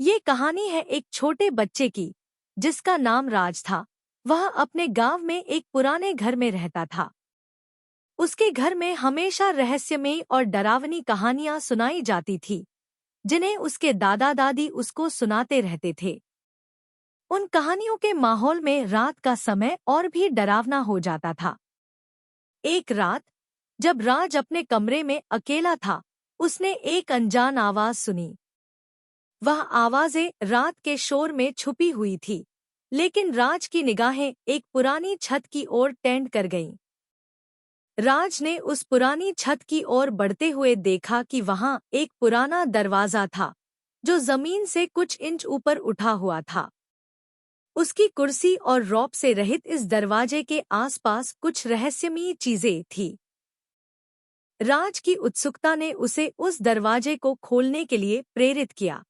ये कहानी है एक छोटे बच्चे की जिसका नाम राज था। वह अपने गांव में एक पुराने घर में रहता था। उसके घर में हमेशा रहस्यमयी और डरावनी कहानियां सुनाई जाती थी, जिन्हें उसके दादा दादी उसको सुनाते रहते थे। उन कहानियों के माहौल में रात का समय और भी डरावना हो जाता था। एक रात जब राज अपने कमरे में अकेला था, उसने एक अनजान आवाज सुनी। वह आवाजें रात के शोर में छुपी हुई थी, लेकिन राज की निगाहें एक पुरानी छत की ओर टेंड कर गईं। राज ने उस पुरानी छत की ओर बढ़ते हुए देखा कि वहां एक पुराना दरवाजा था, जो जमीन से कुछ इंच ऊपर उठा हुआ था। उसकी कुर्सी और रॉप से रहित इस दरवाजे के आसपास कुछ रहस्यमयी चीजें थीं। राज की उत्सुकता ने उसे उस दरवाजे को खोलने के लिए प्रेरित किया।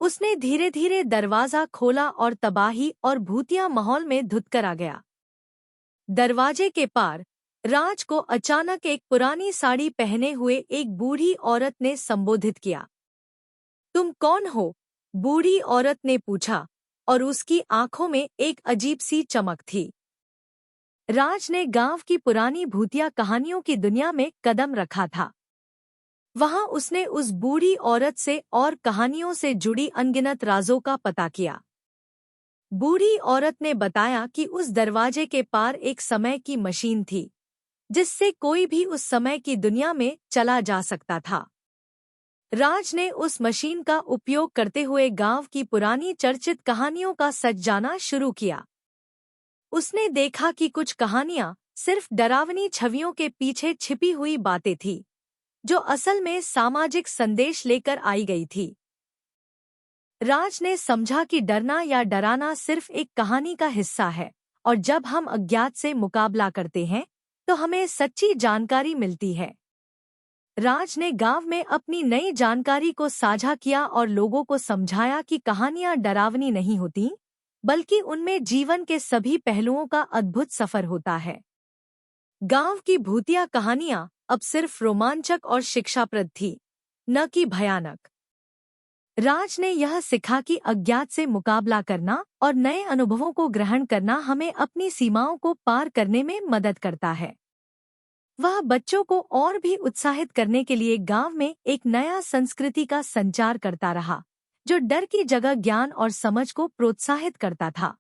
उसने धीरे धीरे दरवाजा खोला और तबाही और भूतिया माहौल में धुतकर आ गया। दरवाजे के पार राज को अचानक एक पुरानी साड़ी पहने हुए एक बूढ़ी औरत ने संबोधित किया। तुम कौन हो? बूढ़ी औरत ने पूछा, और उसकी आंखों में एक अजीब सी चमक थी। राज ने गांव की पुरानी भूतिया कहानियों की दुनिया में कदम रखा था। वहां उसने उस बूढ़ी औरत से और कहानियों से जुड़ी अनगिनत राजों का पता किया। बूढ़ी औरत ने बताया कि उस दरवाजे के पार एक समय की मशीन थी, जिससे कोई भी उस समय की दुनिया में चला जा सकता था। राज ने उस मशीन का उपयोग करते हुए गांव की पुरानी चर्चित कहानियों का सच जानना शुरू किया। उसने देखा कि कुछ कहानियां सिर्फ डरावनी छवियों के पीछे छिपी हुई बातें थीं, जो असल में सामाजिक संदेश लेकर आई गई थी। राज ने समझा कि डरना या डराना सिर्फ एक कहानी का हिस्सा है, और जब हम अज्ञात से मुकाबला करते हैं तो हमें सच्ची जानकारी मिलती है। राज ने गांव में अपनी नई जानकारी को साझा किया और लोगों को समझाया कि कहानियां डरावनी नहीं होती, बल्कि उनमें जीवन के सभी पहलुओं का अद्भुत सफर होता है। गांव की भूतिया कहानियां अब सिर्फ रोमांचक और शिक्षाप्रद थी, न कि भयानक। राज ने यह सीखा कि अज्ञात से मुकाबला करना और नए अनुभवों को ग्रहण करना हमें अपनी सीमाओं को पार करने में मदद करता है। वह बच्चों को और भी उत्साहित करने के लिए गांव में एक नया संस्कृति का संचार करता रहा, जो डर की जगह ज्ञान और समझ को प्रोत्साहित करता था।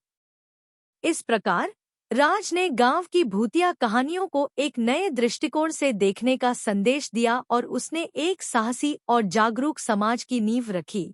इस प्रकार राज ने गांव की भूतिया कहानियों को एक नए दृष्टिकोण से देखने का संदेश दिया और उसने एक साहसी और जागरूक समाज की नींव रखी।